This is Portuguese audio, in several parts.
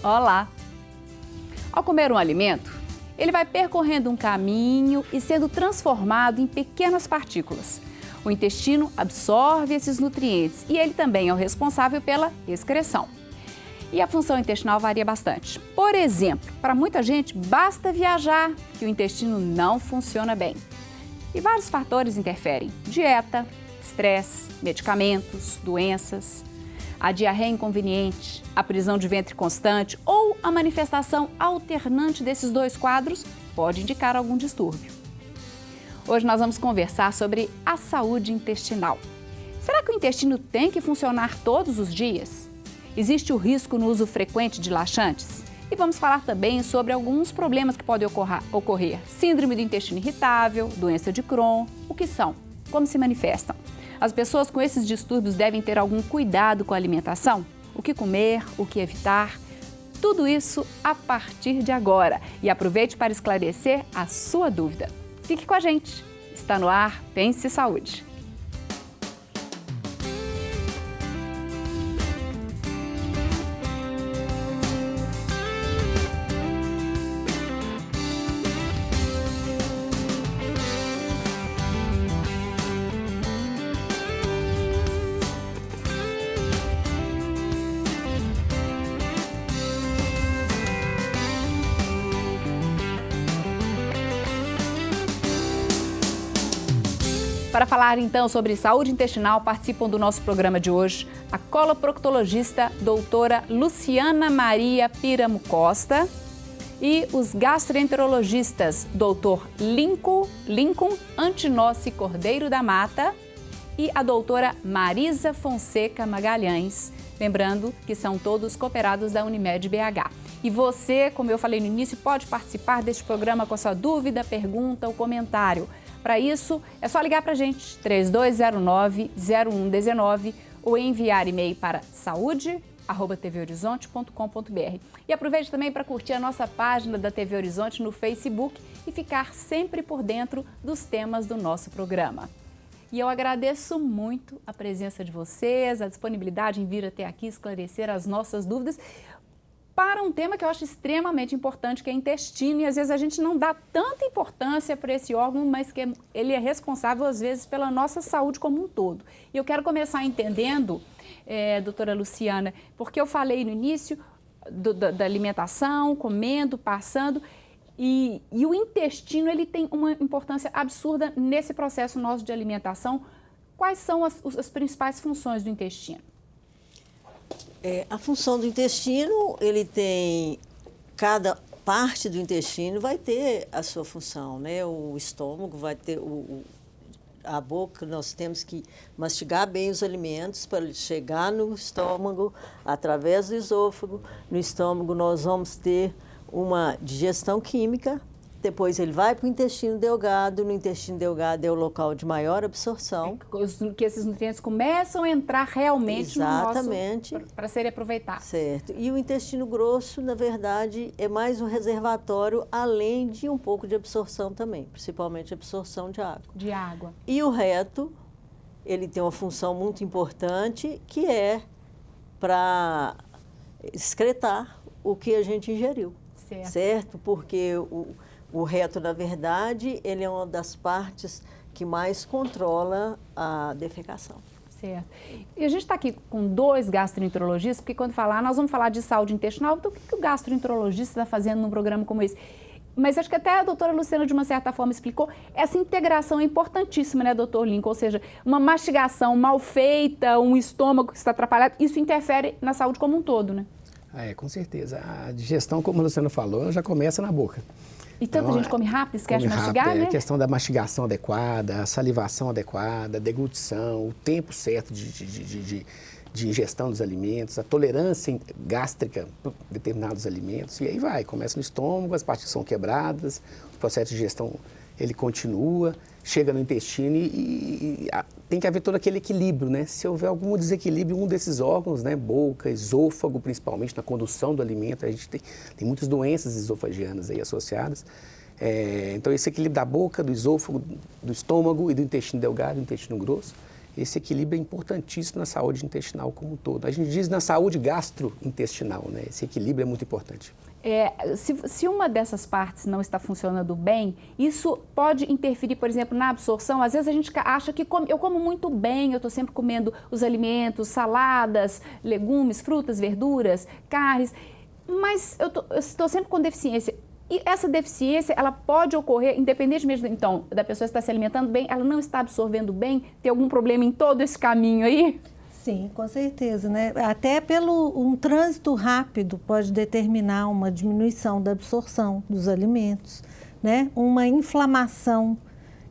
Olá! Ao comer um alimento, ele vai percorrendo um caminho e sendo transformado em pequenas partículas. O intestino absorve esses nutrientes e ele também é o responsável pela excreção. E a função intestinal varia bastante. Por exemplo, para muita gente basta viajar que o intestino não funciona bem. E vários fatores interferem: dieta, estresse, medicamentos, doenças. A diarreia inconveniente, a prisão de ventre constante ou a manifestação alternante desses dois quadros pode indicar algum distúrbio. Hoje nós vamos conversar sobre a saúde intestinal. Será que o intestino tem que funcionar todos os dias? Existe o risco no uso frequente de laxantes? E vamos falar também sobre alguns problemas que podem ocorrer. Síndrome do intestino irritável, doença de Crohn, o que são? Como se manifestam? As pessoas com esses distúrbios devem ter algum cuidado com a alimentação? O que comer, o que evitar? Tudo isso a partir de agora. E aproveite para esclarecer a sua dúvida. Fique com a gente. Está no ar Pense Saúde. Para falar então sobre saúde intestinal, participam do nosso programa de hoje a coloproctologista doutora Luciana Maria Piramo Costa e os gastroenterologistas doutor Lincoln Antinóci Cordeiro da Mata e a doutora Marisa Fonseca Magalhães, lembrando que são todos cooperados da Unimed BH. E você, como eu falei no início, pode participar deste programa com a sua dúvida, pergunta ou comentário. Para isso, é só ligar para a gente, 3209-0119 ou enviar e-mail para saude@tvhorizonte.com.br. E aproveite também para curtir a nossa página da TV Horizonte no Facebook e ficar sempre por dentro dos temas do nosso programa. E eu agradeço muito a presença de vocês, a disponibilidade em vir até aqui esclarecer as nossas dúvidas para um tema que eu acho extremamente importante, que é intestino, e às vezes a gente não dá tanta importância para esse órgão, mas que ele é responsável, às vezes, pela nossa saúde como um todo. E eu quero começar entendendo, doutora Luciana, porque eu falei no início da alimentação, comendo, passando, e o intestino ele tem uma importância absurda nesse processo nosso de alimentação. Quais são as principais funções do intestino? A função do intestino, ele tem, cada parte do intestino vai ter a sua função, né? O estômago vai ter, a boca, nós temos que mastigar bem os alimentos para ele chegar no estômago, através do esôfago. No estômago nós vamos ter uma digestão química, depois ele vai para o intestino delgado, no intestino delgado é o local de maior absorção. Que esses nutrientes começam a entrar realmente Exatamente. No nosso, para serem aproveitados. Certo. E o intestino grosso, na verdade, é mais um reservatório, além de um pouco de absorção também, principalmente absorção de água. De água. E o reto, ele tem uma função muito importante, que é para excretar o que a gente ingeriu. Certo? Porque o reto, na verdade, ele é uma das partes que mais controla a defecação. Certo. E a gente está aqui com dois gastroenterologistas, porque quando falar, nós vamos falar de saúde intestinal, então o que o gastroenterologista está fazendo num programa como esse? Mas acho que até a doutora Luciana, de uma certa forma, explicou, essa integração é importantíssima, né, doutor Lincoln? Ou seja, uma mastigação mal feita, um estômago que está atrapalhado, isso interfere na saúde como um todo, né? Com certeza. A digestão, como a Luciana falou, já começa na boca. E tanta gente come rápido, esquece de mastigar, rápido, né? A questão da mastigação adequada, a salivação adequada, a deglutição, o tempo certo de ingestão dos alimentos, a tolerância gástrica por determinados alimentos. E aí vai, começa no estômago, as partes são quebradas, o processo de digestão ele continua, chega no intestino e tem que haver todo aquele equilíbrio, né? Se houver algum desequilíbrio em um desses órgãos, né? Boca, esôfago, principalmente na condução do alimento, a gente tem muitas doenças esofagianas aí associadas. Então, esse equilíbrio da boca, do esôfago, do estômago e do intestino delgado, do intestino grosso, esse equilíbrio é importantíssimo na saúde intestinal como um todo. A gente diz na saúde gastrointestinal, né? Esse equilíbrio é muito importante. Se uma dessas partes não está funcionando bem, isso pode interferir, por exemplo, na absorção. Às vezes a gente acha que eu como muito bem, eu estou sempre comendo os alimentos, saladas, legumes, frutas, verduras, carnes, mas eu estou sempre com deficiência. E essa deficiência, ela pode ocorrer, independente mesmo, então, da pessoa estar se alimentando bem, ela não está absorvendo bem, tem algum problema em todo esse caminho aí? Sim, com certeza, né? Até um trânsito rápido pode determinar uma diminuição da absorção dos alimentos, né? Uma inflamação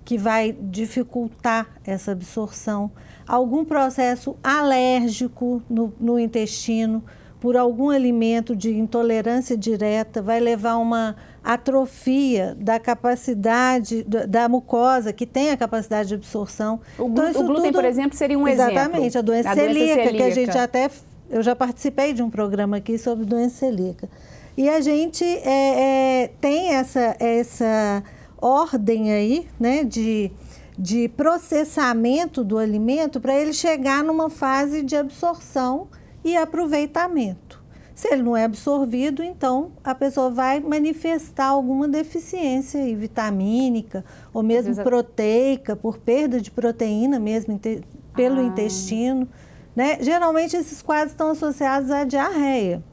que vai dificultar essa absorção, algum processo alérgico no intestino por algum alimento de intolerância direta vai levar a uma atrofia da capacidade da mucosa, que tem a capacidade de absorção. O glúten, por exemplo, seria um exemplo. Exatamente, a doença celíaca, que a gente eu já participei de um programa aqui sobre doença celíaca. E a gente tem essa ordem aí, né, de processamento do alimento para ele chegar numa fase de absorção e aproveitamento. Se ele não é absorvido, então a pessoa vai manifestar alguma deficiência vitamínica ou mesmo proteica, por perda de proteína mesmo pelo intestino, né? Geralmente esses quadros estão associados à diarreia.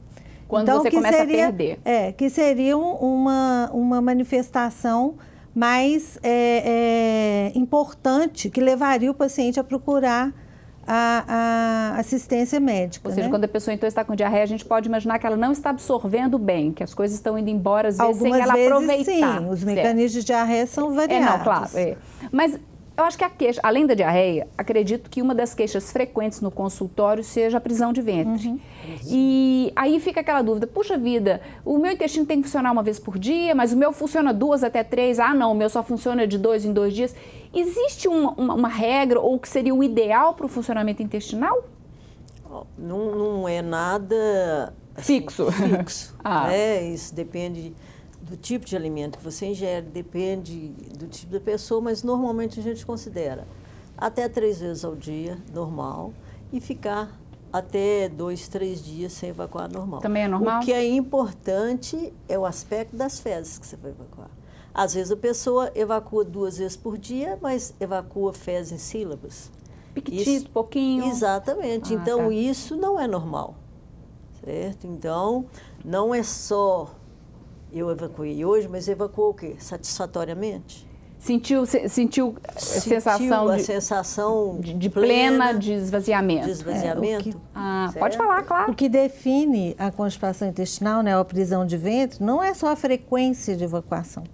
Quando então, você começa a perder. Que seria uma manifestação mais importante, que levaria o paciente a procurar a assistência médica. Ou seja, né? Quando a pessoa então está com diarreia, a gente pode imaginar que ela não está absorvendo bem, que as coisas estão indo embora, às vezes, sem ela aproveitar. Sim, os mecanismos de diarreia são variados. Não, claro. Mas eu acho que a queixa, além da diarreia, acredito que uma das queixas frequentes no consultório seja a prisão de ventre. Uhum. E aí fica aquela dúvida, puxa vida, o meu intestino tem que funcionar uma vez por dia, mas o meu funciona 2 até 3, não, o meu só funciona de 2 em 2 dias. Existe uma regra ou que seria o ideal para o funcionamento intestinal? Não é nada assim, fixo. Né? Isso depende do tipo de alimento que você ingere, depende do tipo da pessoa, mas normalmente a gente considera até 3 vezes ao dia, normal, e ficar até 2, 3 dias sem evacuar normal. Também é normal? O que é importante é o aspecto das fezes que você vai evacuar. Às vezes a pessoa evacua 2 vezes por dia, mas evacua fezes em sílabas. Piquitito, pouquinho. Exatamente. Então, isso não é normal, certo? Então, não é só eu evacuei hoje, mas evacuou o quê? Satisfatoriamente? Sentiu a sensação de plena de esvaziamento. De esvaziamento. Pode falar, claro. O que define a constipação intestinal, né, a prisão de ventre, não é só a frequência de evacuação.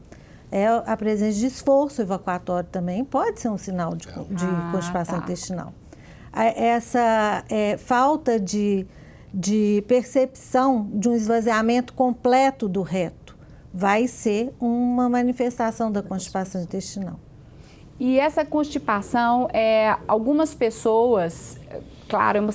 É a presença de esforço evacuatório também, pode ser um sinal de constipação intestinal. Essa falta de percepção de um esvaziamento completo do reto vai ser uma manifestação da constipação intestinal. E essa constipação, algumas pessoas, claro,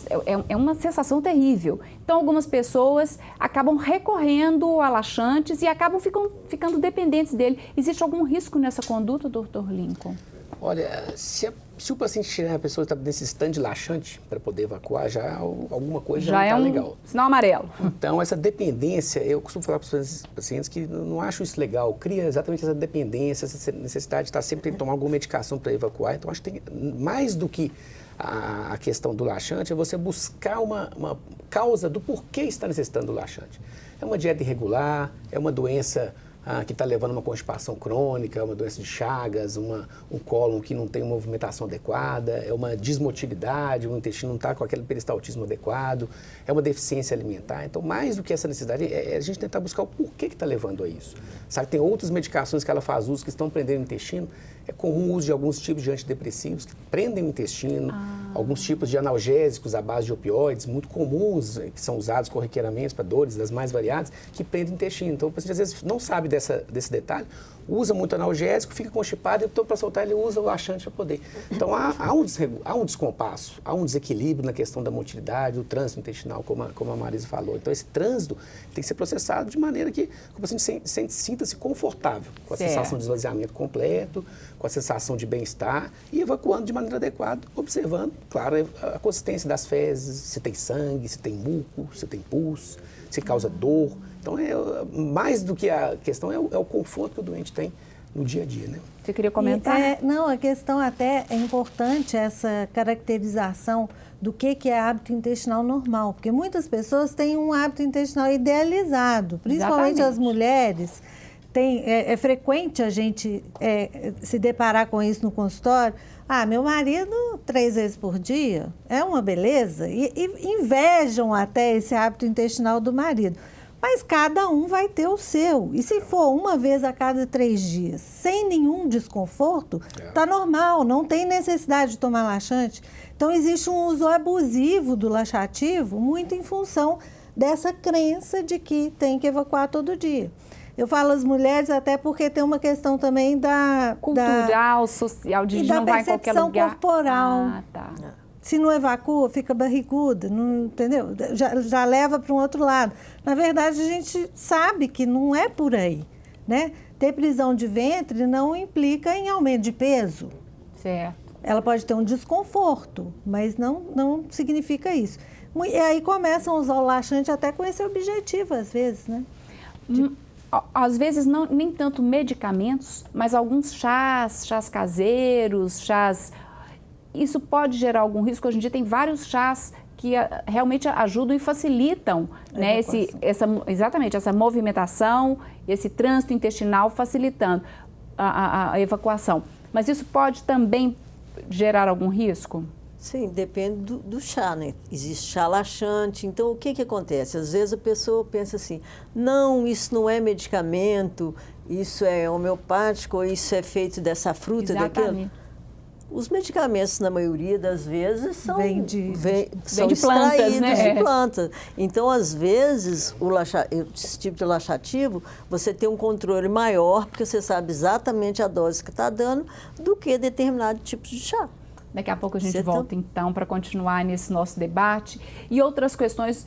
é uma sensação terrível. Então, algumas pessoas acabam recorrendo a laxantes e acabam ficando dependentes dele. Existe algum risco nessa conduta, Dr. Lincoln? Olha, se o paciente, a pessoa está necessitando de laxante para poder evacuar, já alguma coisa já não está legal. Sinal amarelo. Então, essa dependência, eu costumo falar para os pacientes que não acham isso legal, cria exatamente essa dependência, essa necessidade de estar sempre tendo que tomar alguma medicação para evacuar. Então, acho que mais do que a questão do laxante, é você buscar uma causa do porquê está necessitando do laxante. É uma dieta irregular, é uma doença que está levando a uma constipação crônica, uma doença de Chagas, um cólon que não tem uma movimentação adequada, é uma dismotilidade, o intestino não está com aquele peristaltismo adequado, é uma deficiência alimentar. Então, mais do que essa necessidade, é a gente tentar buscar o porquê que está levando a isso. Sabe, tem outras medicações que ela faz uso que estão prendendo o intestino. É comum o uso de alguns tipos de antidepressivos que prendem o intestino, alguns tipos de analgésicos à base de opioides, muito comuns, que são usados corriqueiramente para dores das mais variadas, que prendem o intestino. Então, o paciente às vezes não sabe desse detalhe, usa muito analgésico, fica constipado e para soltar ele usa o laxante para poder. Então há um descompasso, há um desequilíbrio na questão da motilidade, do trânsito intestinal, como a Marisa falou. Então esse trânsito tem que ser processado de maneira que o paciente sinta-se confortável, com a sensação de esvaziamento completo, com a sensação de bem-estar e evacuando de maneira adequada, observando, claro, a consistência das fezes, se tem sangue, se tem muco, se tem pus, se causa dor. Então, mais do que a questão é o conforto que o doente tem no dia a dia, né? Você queria comentar? Não, a questão até é importante essa caracterização do que é hábito intestinal normal, porque muitas pessoas têm um hábito intestinal idealizado, principalmente as mulheres. É frequente a gente se deparar com isso no consultório. Meu marido 3 vezes por dia, é uma beleza. E invejam até esse hábito intestinal do marido. Mas cada um vai ter o seu. E se for uma vez a cada 3 dias, sem nenhum desconforto, está normal, não tem necessidade de tomar laxante. Então, existe um uso abusivo do laxativo, muito em função dessa crença de que tem que evacuar todo dia. Eu falo as mulheres até porque tem uma questão também da... cultural, social, de não vai em qualquer lugar. E da percepção corporal. Tá. Se não evacua, fica barriguda, não, entendeu? Já leva para um outro lado. Na verdade, a gente sabe que não é por aí, né? Ter prisão de ventre não implica em aumento de peso. Certo. Ela pode ter um desconforto, mas não significa isso. E aí começam a usar o laxante até com esse objetivo, às vezes, né? Às vezes, nem tanto medicamentos, mas alguns chás caseiros, chás... Isso pode gerar algum risco? Hoje em dia tem vários chás que realmente ajudam e facilitam, né, exatamente essa movimentação, esse trânsito intestinal facilitando a evacuação. Mas isso pode também gerar algum risco? Sim, depende do chá, né? Existe chá laxante, então o que acontece? Às vezes a pessoa pensa assim, não, isso não é medicamento, isso é homeopático, ou isso é feito dessa fruta, daquilo. Os medicamentos, na maioria das vezes, são de plantas, né? De plantas. Então, às vezes, esse tipo de laxativo, você tem um controle maior, porque você sabe exatamente a dose que está dando, do que determinado tipo de chá. Daqui a pouco a gente volta, então, para continuar nesse nosso debate. E outras questões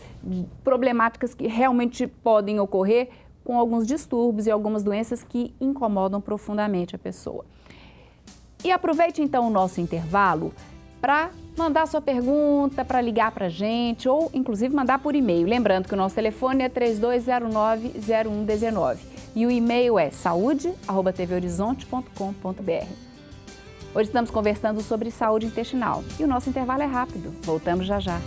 problemáticas que realmente podem ocorrer com alguns distúrbios e algumas doenças que incomodam profundamente a pessoa. E aproveite, então, o nosso intervalo para mandar sua pergunta, para ligar para a gente ou, inclusive, mandar por e-mail. Lembrando que o nosso telefone é 3209-0119 e o e-mail é saude@tvhorizonte.com.br. Hoje estamos conversando sobre saúde intestinal e o nosso intervalo é rápido. Voltamos já já.